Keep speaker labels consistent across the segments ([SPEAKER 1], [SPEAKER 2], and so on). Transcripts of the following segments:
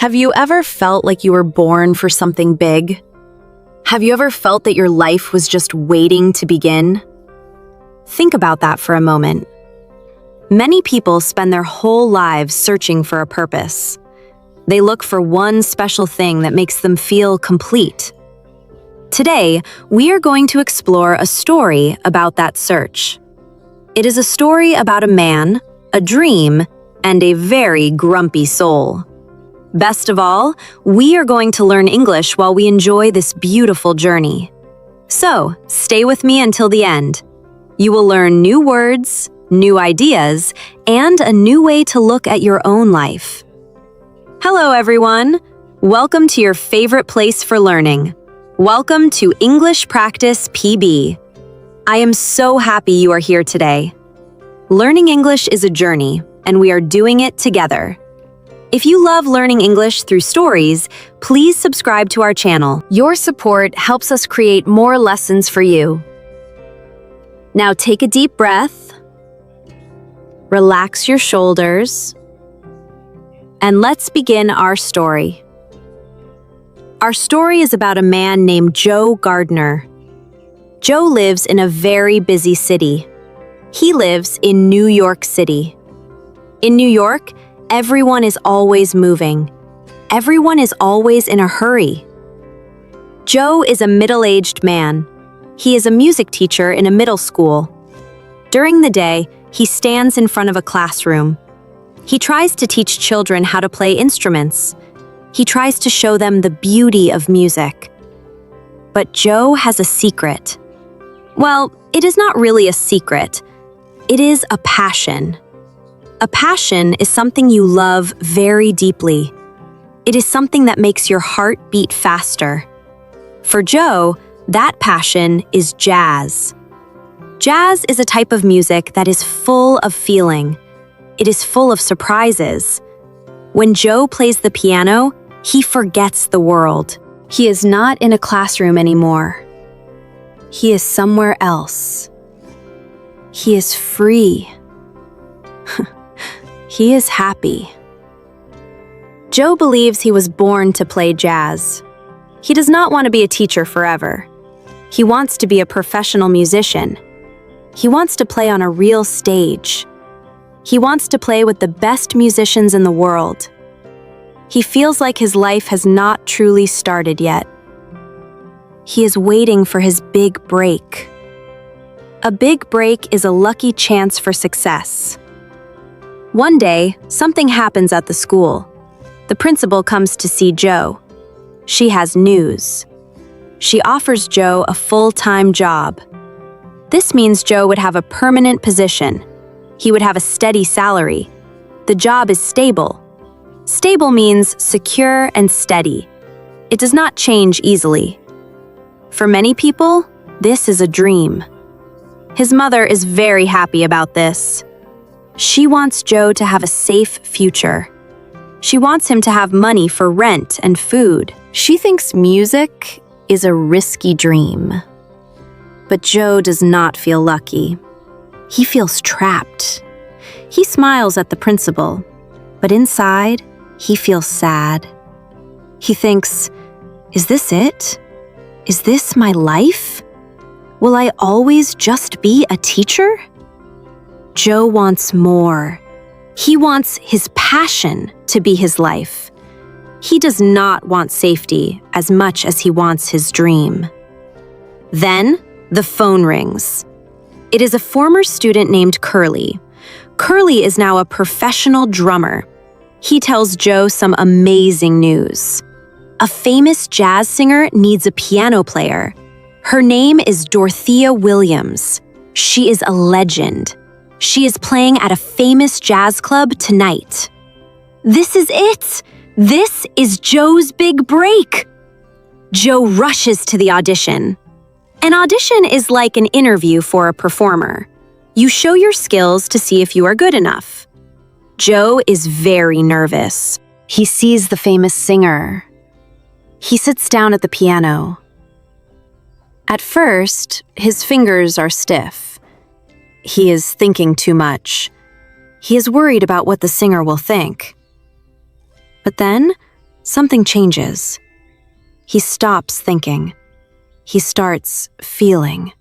[SPEAKER 1] Have you ever felt like you were born for something big? Have you ever felt that your life was just waiting to begin? Think about that for a moment. Many people spend their whole lives searching for a purpose. They look for one special thing that makes them feel complete. Today, we are going to explore a story about that search. It is a story about a man, a dream, and a very grumpy soul. Best of all, we are going to learn English while we enjoy this beautiful journey. So, stay with me until the end. You will learn new words, new ideas, and a new way to look at your own life. Hello, everyone. Welcome to your favorite place for learning. Welcome to English Practice PB. I am so happy you are here today. Learning English is a journey, and we are doing it together. If you love learning English through stories, please subscribe to our channel. Your support helps us create more lessons for you. Now take a deep breath, relax your shoulders, and let's begin our story. Our story is about a man named Joe Gardner. Joe lives in a very busy city. He lives in New York City. In New York, everyone is always moving. Everyone is always in a hurry. Joe is a middle-aged man. He is a music teacher in a middle school. During the day, he stands in front of a classroom. He tries to teach children how to play instruments. He tries to show them the beauty of music. But Joe has a secret. Well, it is not really a secret. It is a passion. A passion is something you love very deeply. It is something that makes your heart beat faster. For Joe, that passion is jazz. Jazz is a type of music that is full of feeling. It is full of surprises. When Joe plays the piano, he forgets the world. He is not in a classroom anymore. He is somewhere else. He is free. He is happy. Joe believes he was born to play jazz. He does not want to be a teacher forever. He wants to be a professional musician. He wants to play on a real stage. He wants to play with the best musicians in the world. He feels like his life has not truly started yet. He is waiting for his big break. A big break is a lucky chance for success. One day, something happens at the school. The principal comes to see Joe. She has news. She offers Joe a full-time job. This means Joe would have a permanent position. He would have a steady salary. The job is stable. Stable means secure and steady. It does not change easily. For many people, this is a dream. His mother is very happy about this. She wants Joe to have a safe future. She wants him to have money for rent and food. She thinks music is a risky dream. But Joe does not feel lucky. He feels trapped. He smiles at the principal, but inside, he feels sad. He thinks, is this it? Is this my life? Will I always just be a teacher? Joe wants more. He wants his passion to be his life. He does not want safety as much as he wants his dream. Then, the phone rings. It is a former student named Curly. Curly is now a professional drummer. He tells Joe some amazing news. A famous jazz singer needs a piano player. Her name is Dorothea Williams. She is a legend. She is playing at a famous jazz club tonight. This is it! This is Joe's big break! Joe rushes to the audition. An audition is like an interview for a performer. You show your skills to see if you are good enough. Joe is very nervous. He sees the famous singer. He sits down at the piano. At first, his fingers are stiff. He is thinking too much. He is worried about what the singer will think. But then, something changes. He stops thinking. He starts feeling.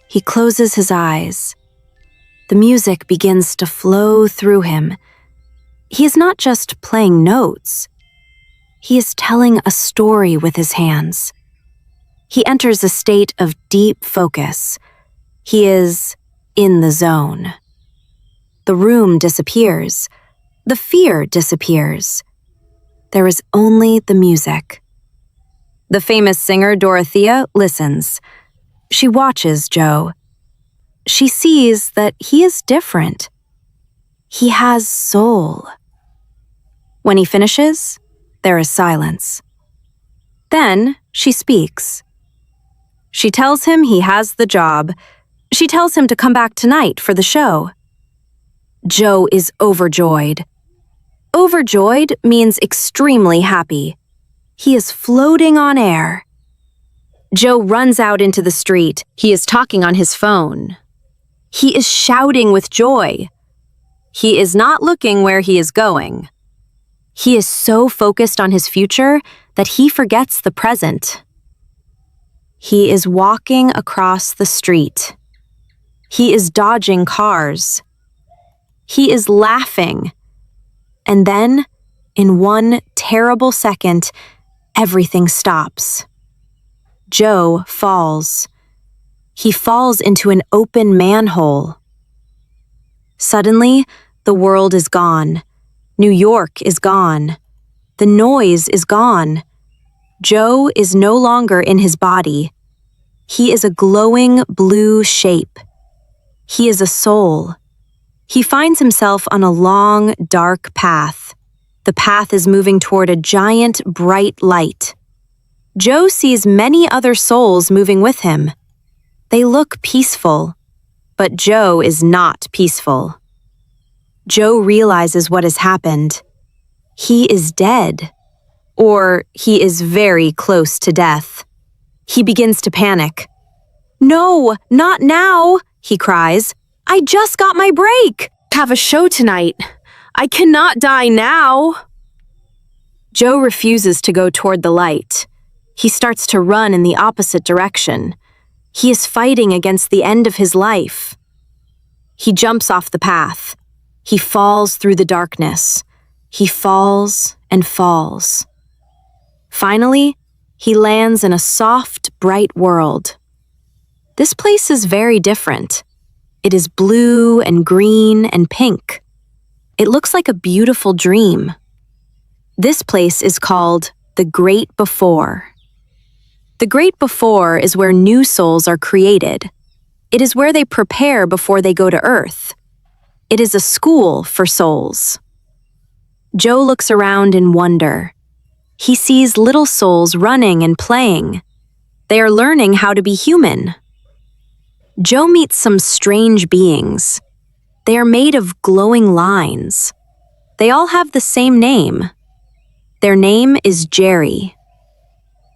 [SPEAKER 1] He closes his eyes. The music begins to flow through him. He is not just playing notes. He is telling a story with his hands. He enters a state of deep focus. He is in the zone. The room disappears. The fear disappears. There is only the music. The famous singer Dorothea listens. She watches Joe. She sees that he is different. He has soul. When he finishes, there is silence. Then she speaks. She tells him he has the job. She tells him to come back tonight for the show. Joe is overjoyed. Overjoyed means extremely happy. He is floating on air. Joe runs out into the street. He is talking on his phone. He is shouting with joy. He is not looking where he is going. He is so focused on his future that he forgets the present. He is walking across the street. He is dodging cars. He is laughing. And then, in one terrible second, everything stops. Joe falls. He falls into an open manhole. Suddenly, the world is gone. New York is gone. The noise is gone. Joe is no longer in his body. He is a glowing blue shape. He is a soul. He finds himself on a long, dark path. The path is moving toward a giant, bright light. Joe sees many other souls moving with him. They look peaceful, but Joe is not peaceful. Joe realizes what has happened. He is dead, or he is very close to death. He begins to panic. "No, not now," he cries. "I just got my break. Have a show tonight. I cannot die now." Joe refuses to go toward the light. He starts to run in the opposite direction. He is fighting against the end of his life. He jumps off the path. He falls through the darkness. He falls and falls. Finally, he lands in a soft, bright world. This place is very different. It is blue and green and pink. It looks like a beautiful dream. This place is called the Great Before. The Great Before is where new souls are created. It is where they prepare before they go to Earth. It is a school for souls. Joe looks around in wonder. He sees little souls running and playing. They are learning how to be human. Joe meets some strange beings. They are made of glowing lines. They all have the same name. Their name is Jerry.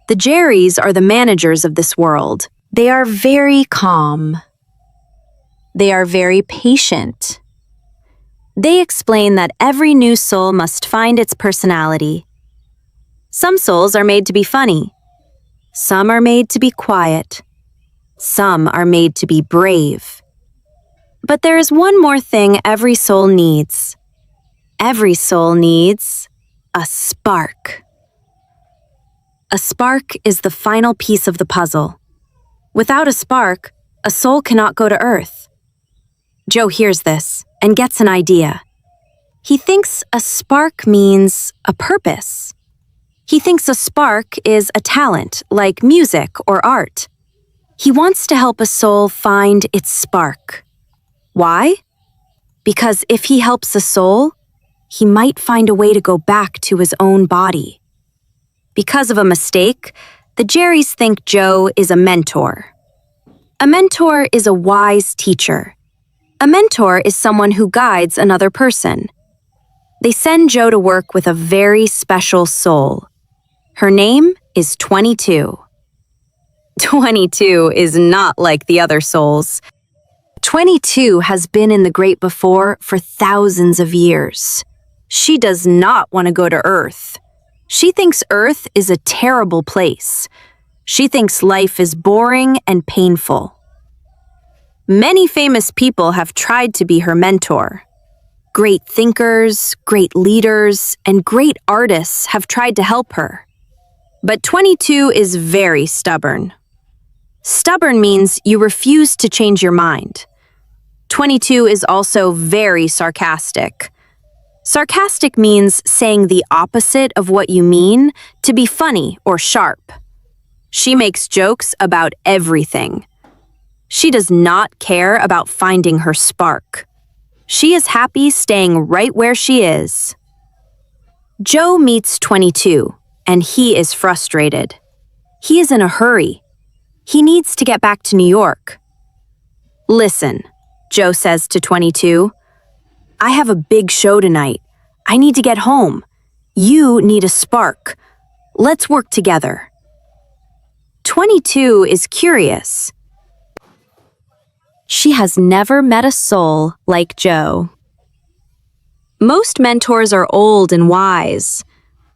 [SPEAKER 1] The Jerrys are the managers of this world. They are very calm. They are very patient. They explain that every new soul must find its personality. Some souls are made to be funny. Some are made to be quiet. Some are made to be brave. But there is one more thing every soul needs. Every soul needs a spark. A spark is the final piece of the puzzle. Without a spark, a soul cannot go to Earth. Joe hears this and gets an idea. He thinks a spark means a purpose. He thinks a spark is a talent, like music or art. He wants to help a soul find its spark. Why? Because if he helps a soul, he might find a way to go back to his own body. Because of a mistake, the Jerrys think Joe is a mentor. A mentor is a wise teacher. A mentor is someone who guides another person. They send Joe to work with a very special soul. Her name is 22. 22 is not like the other souls. 22 has been in the Great Before for thousands of years. She does not want to go to Earth. She thinks Earth is a terrible place. She thinks life is boring and painful. Many famous people have tried to be her mentor. Great thinkers, great leaders, and great artists have tried to help her. But 22 is very stubborn. Stubborn means you refuse to change your mind. 22 is also very sarcastic. Sarcastic means saying the opposite of what you mean to be funny or sharp. She makes jokes about everything. She does not care about finding her spark. She is happy staying right where she is. Joe meets 22, and he is frustrated. He is in a hurry. He needs to get back to New York. Listen, Joe says to 22, I have a big show tonight. I need to get home. You need a spark. Let's work together. 22 is curious. She has never met a soul like Joe. Most mentors are old and wise.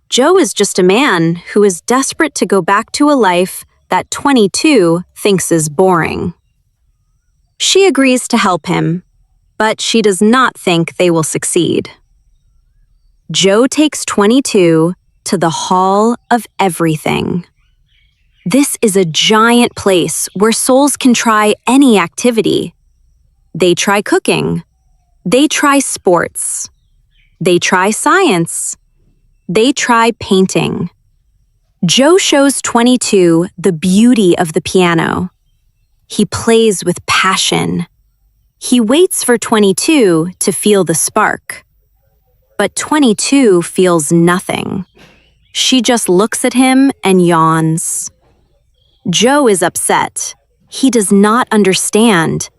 [SPEAKER 1] Joe is just a man who is desperate to go back to a life that 22 thinks is boring. She agrees to help him, but she does not think they will succeed. Joe takes 22 to the Hall of Everything. This is a giant place where souls can try any activity. They try cooking. They try sports. They try science. They try painting. Joe shows 22 the beauty of the piano. He plays with passion. He waits for 22 to feel the spark. But 22 feels nothing. She just looks at him and yawns. Joe is upset. He does not understand.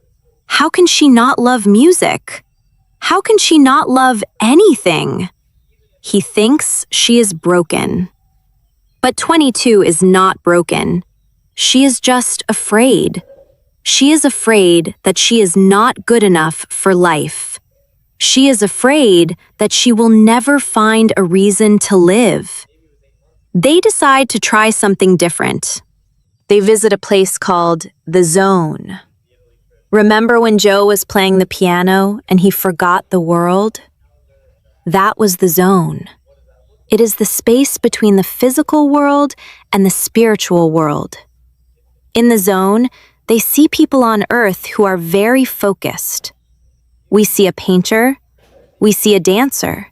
[SPEAKER 1] How can she not love music? How can she not love anything? He thinks she is broken. But 22 is not broken. She is just afraid. She is afraid that she is not good enough for life. She is afraid that she will never find a reason to live. They decide to try something different. They visit a place called The Zone. Remember when Joe was playing the piano and he forgot the world? That was the zone. It is the space between the physical world and the spiritual world. In the zone, they see people on Earth who are very focused. We see a painter. We see a dancer.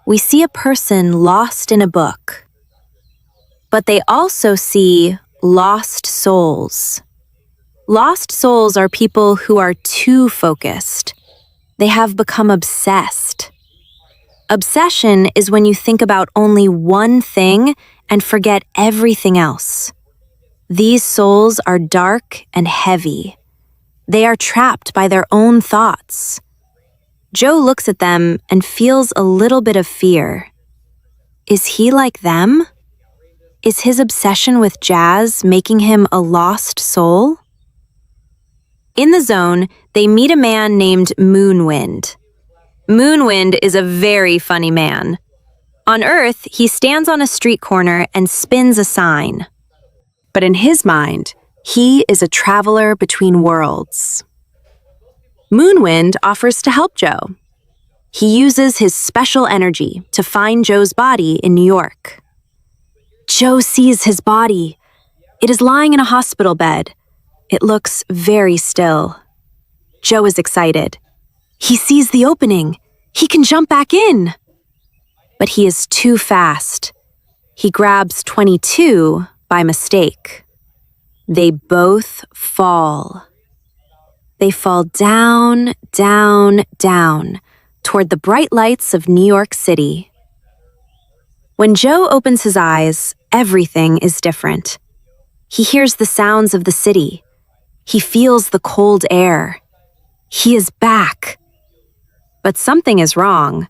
[SPEAKER 1] We see a person lost in a book. But they also see lost souls. Lost souls are people who are too focused. They have become obsessed. Obsession is when you think about only one thing and forget everything else. These souls are dark and heavy. They are trapped by their own thoughts. Joe looks at them and feels a little bit of fear. Is he like them? Is his obsession with jazz making him a lost soul? In the zone, they meet a man named Moonwind. Moonwind is a very funny man. On Earth, he stands on a street corner and spins a sign. But in his mind, he is a traveler between worlds. Moonwind offers to help Joe. He uses his special energy to find Joe's body in New York. Joe sees his body. It is lying in a hospital bed. It looks very still. Joe is excited. He sees the opening. He can jump back in. But he is too fast. He grabs 22 by mistake. They both fall. They fall down, down, down toward the bright lights of New York City. When Joe opens his eyes, everything is different. He hears the sounds of the city. He feels the cold air. He is back. But something is wrong.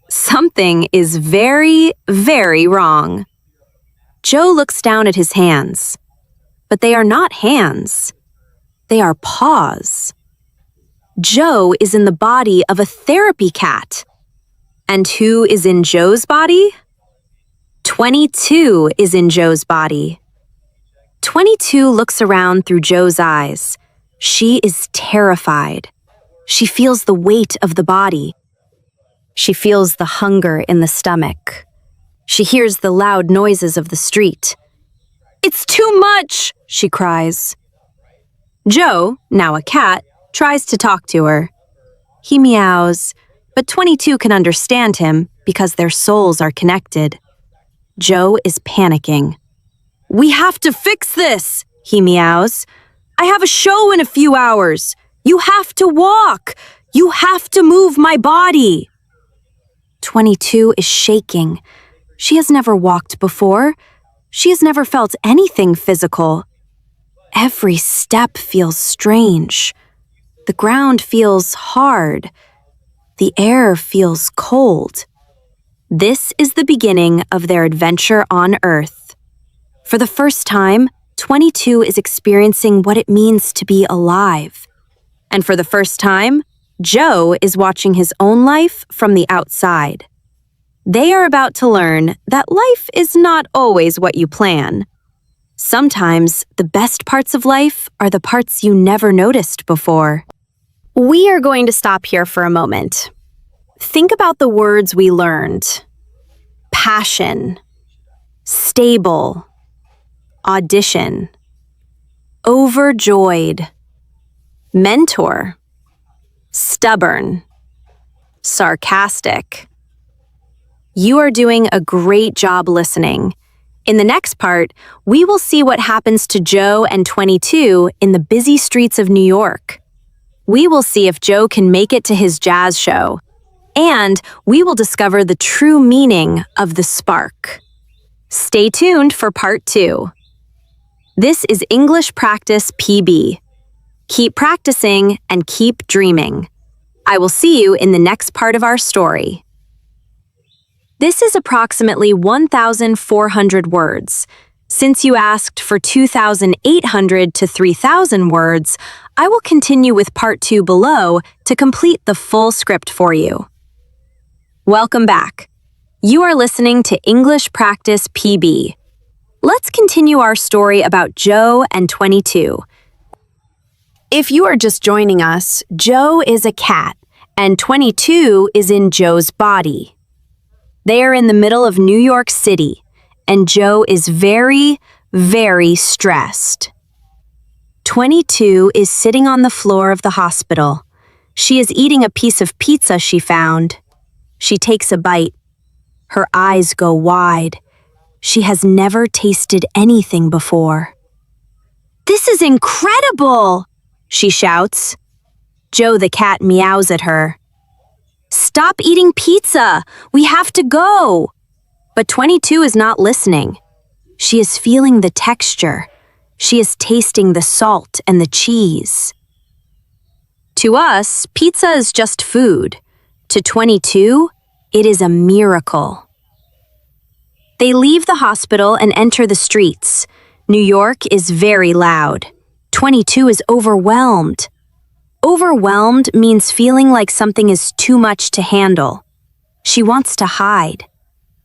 [SPEAKER 1] Something is very, very wrong. Joe looks down at his hands. But they are not hands. They are paws. Joe is in the body of a therapy cat. And who is in Joe's body? 22 is in Joe's body. 22 looks around through Joe's eyes. She is terrified. She feels the weight of the body. She feels the hunger in the stomach. She hears the loud noises of the street. "It's too much!" she cries. Joe, now a cat, tries to talk to her. He meows, but 22 can understand him because their souls are connected. Joe is panicking. "We have to fix this," he meows. "I have a show in a few hours. You have to walk. You have to move my body." 22 is shaking. She has never walked before. She has never felt anything physical. Every step feels strange. The ground feels hard. The air feels cold. This is the beginning of their adventure on Earth. For the first time, 22 is experiencing what it means to be alive. And for the first time, Joe is watching his own life from the outside. They are about to learn that life is not always what you plan. Sometimes the best parts of life are the parts you never noticed before. We are going to stop here for a moment. Think about the words we learned. Passion, stable, audition, overjoyed, mentor, stubborn, sarcastic. You are doing a great job listening. In the next part, we will see what happens to Joe and 22 in the busy streets of New York. We will see if Joe can make it to his jazz show. And we will discover the true meaning of the spark. Stay tuned for part 2. This is English Practice PB. Keep practicing and keep dreaming. I will see you in the next part of our story. This is approximately 1,400 words. Since you asked for 2,800 to 3,000 words, I will continue with part 2 below to complete the full script for you. Welcome back. You are listening to English Practice PB. Let's continue our story about Joe and 22. If you are just joining us, Joe is a cat, and 22 is in Joe's body. They are in the middle of New York City, and Joe is very, very stressed. 22 is sitting on the floor of the hospital. She is eating a piece of pizza she found. She takes a bite. Her eyes go wide. She has never tasted anything before. "This is incredible!" she shouts. Joe the cat meows at her. "Stop eating pizza! We have to go!" But 22 is not listening. She is feeling the texture. She is tasting the salt and the cheese. To us, pizza is just food. To 22, it is a miracle. They leave the hospital and enter the streets. New York is very loud. 22 is overwhelmed. Overwhelmed means feeling like something is too much to handle. She wants to hide.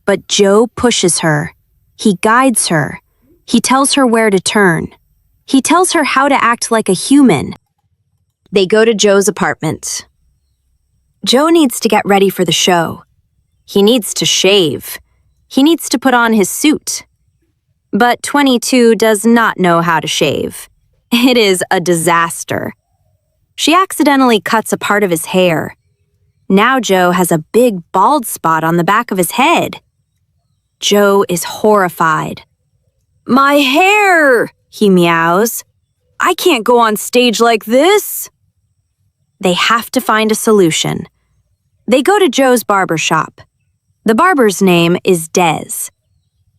[SPEAKER 1] But Joe pushes her. He guides her. He tells her where to turn. He tells her how to act like a human. They go to Joe's apartment. Joe needs to get ready for the show. He needs to shave. He needs to put on his suit. But 22 does not know how to shave. It is a disaster. She accidentally cuts a part of his hair. Now Joe has a big bald spot on the back of his head. Joe is horrified. "My hair!" he meows. "I can't go on stage like this." They have to find a solution. They go to Joe's barber shop. The barber's name is Des.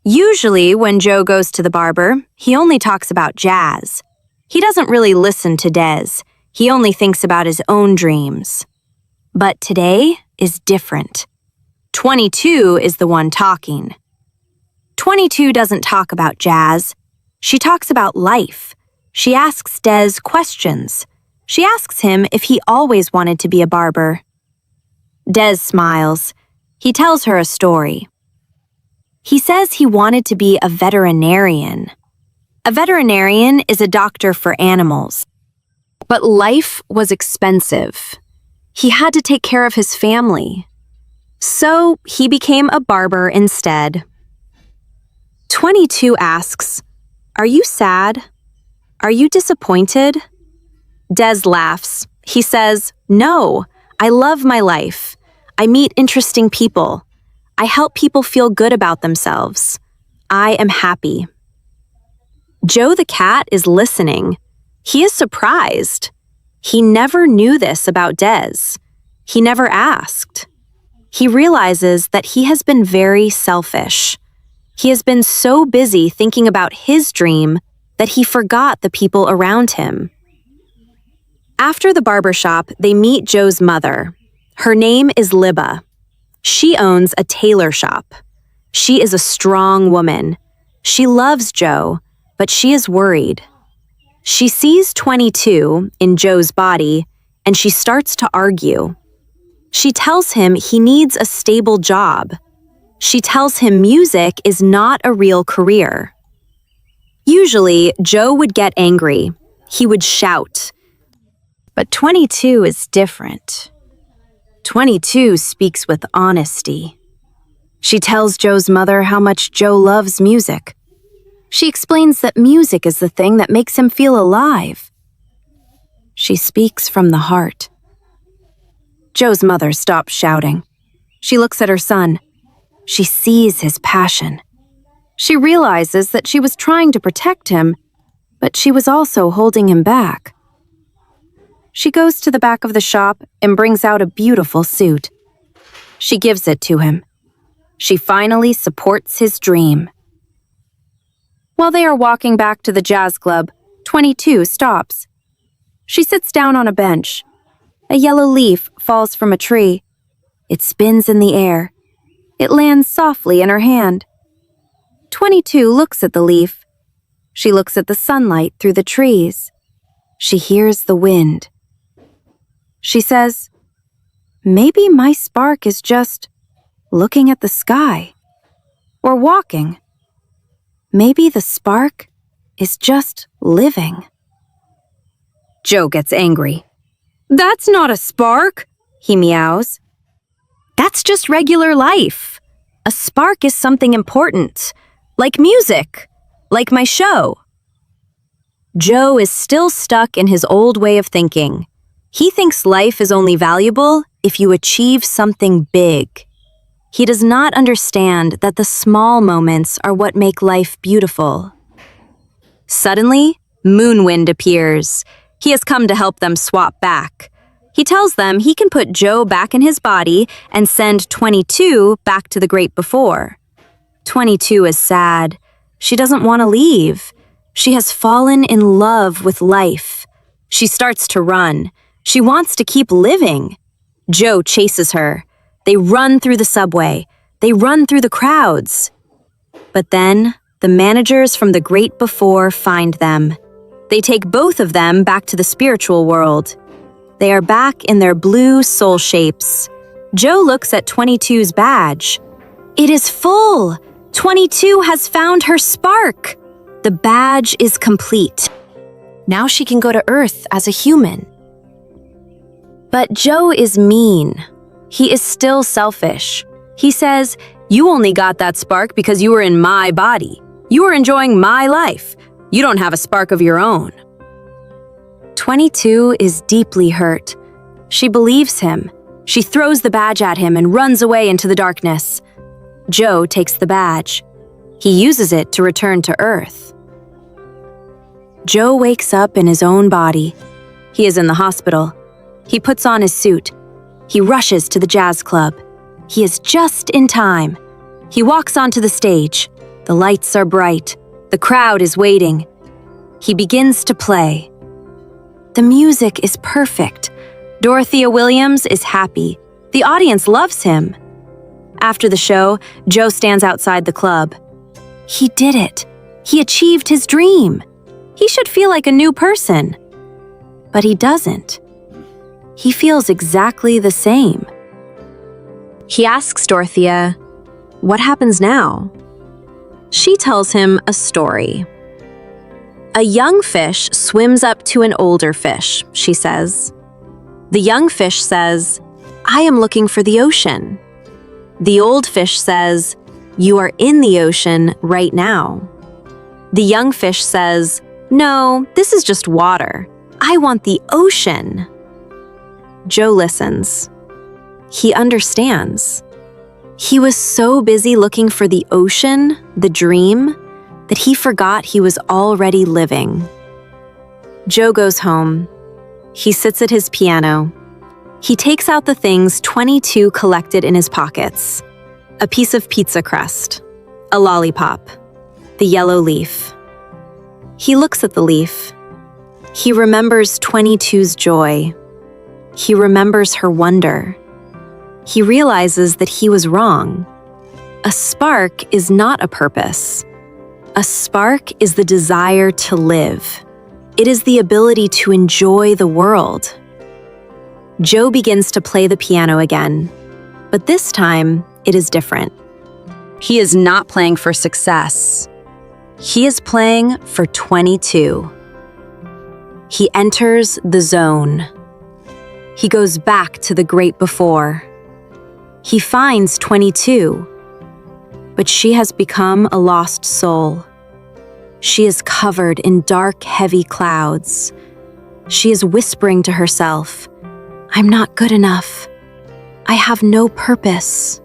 [SPEAKER 1] Usually, when Joe goes to the barber, he only talks about jazz. He doesn't really listen to Des. He only thinks about his own dreams. But today is different. 22 is the one talking. 22 doesn't talk about jazz. She talks about life. She asks Des questions. She asks him if he always wanted to be a barber. Des smiles. He tells her a story. He says he wanted to be a veterinarian. A veterinarian is a doctor for animals. But life was expensive. He had to take care of his family. So he became a barber instead. 22 asks, "Are you sad? Are you disappointed?" Des laughs. He says, "No, I love my life. I meet interesting people. I help people feel good about themselves. I am happy." Joe the cat is listening. He is surprised. He never knew this about Des. He never asked. He realizes that he has been very selfish. He has been so busy thinking about his dream that he forgot the people around him. After the barbershop, they meet Joe's mother. Her name is Libba. She owns a tailor shop. She is a strong woman. She loves Joe, but she is worried. She sees 22 in Joe's body, and she starts to argue. She tells him he needs a stable job. She tells him music is not a real career. Usually, Joe would get angry. He would shout. But 22 is different. 22 speaks with honesty. She tells Joe's mother how much Joe loves music. She explains that music is the thing that makes him feel alive. She speaks from the heart. Joe's mother stops shouting. She looks at her son. She sees his passion. She realizes that she was trying to protect him, but she was also holding him back. She goes to the back of the shop and brings out a beautiful suit. She gives it to him. She finally supports his dream. While they are walking back to the jazz club, 22 stops. She sits down on a bench. A yellow leaf falls from a tree. It spins in the air. It lands softly in her hand. 22 looks at the leaf. She looks at the sunlight through the trees. She hears the wind. She says, "Maybe my spark is just looking at the sky or walking. Maybe the spark is just living." Joe gets angry. "That's not a spark," he meows. "That's just regular life. A spark is something important, like music, like my show." Joe is still stuck in his old way of thinking. He thinks life is only valuable if you achieve something big. He does not understand that the small moments are what make life beautiful. Suddenly, Moonwind appears. He has come to help them swap back. He tells them he can put Joe back in his body and send 22 back to the great before. 22 is sad. She doesn't want to leave. She has fallen in love with life. She starts to run. She wants to keep living. Joe chases her. They run through the subway. They run through the crowds. But then, the managers from the great before find them. They take both of them back to the spiritual world. They are back in their blue soul shapes. Joe looks at 22's badge. It is full. 22 has found her spark. The badge is complete. Now she can go to Earth as a human. But Joe is mean. He is still selfish. He says, "You only got that spark because you were in my body. You were enjoying my life. You don't have a spark of your own." 22 is deeply hurt. She believes him. She throws the badge at him and runs away into the darkness. Joe takes the badge. He uses it to return to Earth. Joe wakes up in his own body. He is in the hospital. He puts on his suit. He rushes to the jazz club. He is just in time. He walks onto the stage. The lights are bright. The crowd is waiting. He begins to play. The music is perfect. Dorothea Williams is happy. The audience loves him. After the show, Joe stands outside the club. He did it. He achieved his dream. He should feel like a new person. But he doesn't. He feels exactly the same. He asks Dorothea, "What happens now?" She tells him a story. A young fish swims up to an older fish, she says. The young fish says, "I am looking for the ocean." The old fish says, "You are in the ocean right now." The young fish says, "No, this is just water. I want the ocean." Joe listens. He understands. He was so busy looking for the ocean, the dream, that he forgot he was already living. Joe goes home. He sits at his piano. He takes out the things 22 collected in his pockets. A piece of pizza crust, a lollipop, the yellow leaf. He looks at the leaf. He remembers 22's joy. He remembers her wonder. He realizes that he was wrong. A spark is not a purpose. A spark is the desire to live. It is the ability to enjoy the world. Joe begins to play the piano again, but this time it is different. He is not playing for success. He is playing for 22. He enters the zone. He goes back to the great before. He finds 22, but she has become a lost soul. She is covered in dark, heavy clouds. She is whispering to herself, "I'm not good enough. I have no purpose."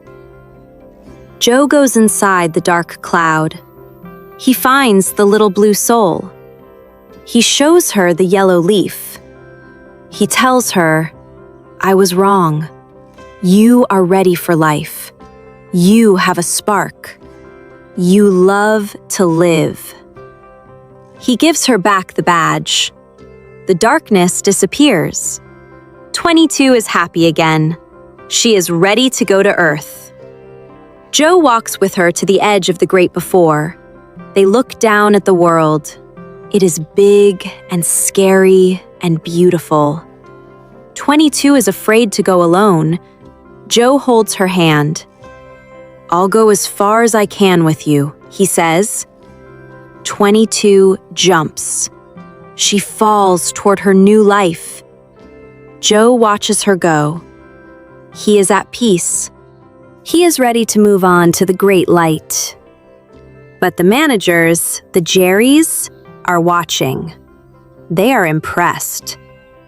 [SPEAKER 1] Joe goes inside the dark cloud. He finds the little blue soul. He shows her the yellow leaf. He tells her, "I was wrong. You are ready for life. You have a spark. You love to live." He gives her back the badge. The darkness disappears. 22 is happy again. She is ready to go to Earth. Joe walks with her to the edge of the great before. They look down at the world. It is big and scary and beautiful. 22 is afraid to go alone. Joe holds her hand. "I'll go as far as I can with you," he says. 22 jumps. She falls toward her new life. Joe watches her go. He is at peace. He is ready to move on to the great light. But the managers, the Jerrys, are watching. They are impressed.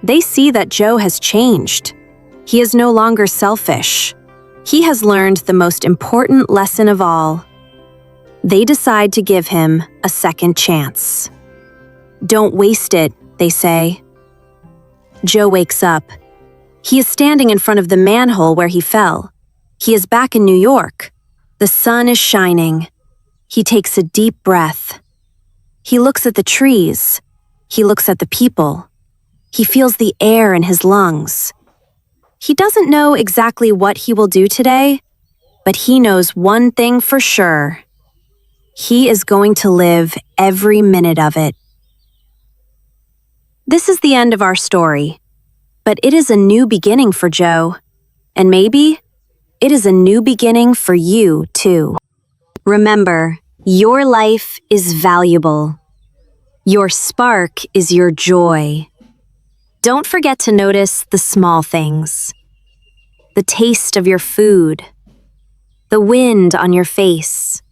[SPEAKER 1] They see that Joe has changed. He is no longer selfish. He has learned the most important lesson of all. They decide to give him a second chance. "Don't waste it," they say. Joe wakes up. He is standing in front of the manhole where he fell. He is back in New York. The sun is shining. He takes a deep breath. He looks at the trees. He looks at the people. He feels the air in his lungs. He doesn't know exactly what he will do today, but he knows one thing for sure. He is going to live every minute of it. This is the end of our story, but it is a new beginning for Joe, and maybe it is a new beginning for you too. Remember, your life is valuable. Your spark is your joy. Don't forget to notice the small things. The taste of your food, the wind on your face,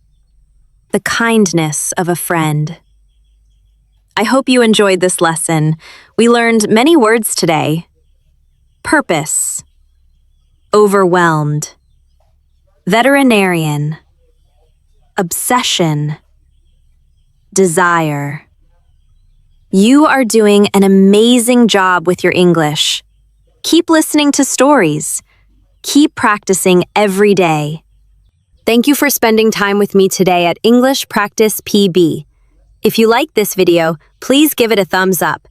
[SPEAKER 1] the kindness of a friend. I hope you enjoyed this lesson. We learned many words today. Purpose, overwhelmed, veterinarian, obsession, desire. You are doing an amazing job with your English. Keep listening to stories. Keep practicing every day. Thank you for spending time with me today at English Practice PB. If you like this video, please give it a thumbs up.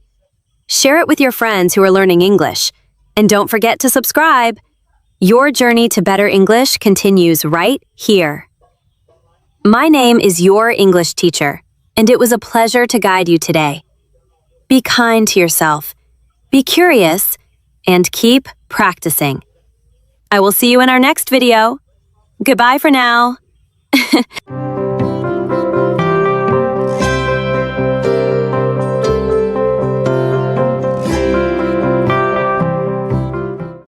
[SPEAKER 1] Share it with your friends who are learning English. And don't forget to subscribe. Your journey to better English continues right here. My name is your English teacher, and it was a pleasure to guide you today. Be kind to yourself, be curious, and keep practicing. I will see you in our next video. Goodbye for now.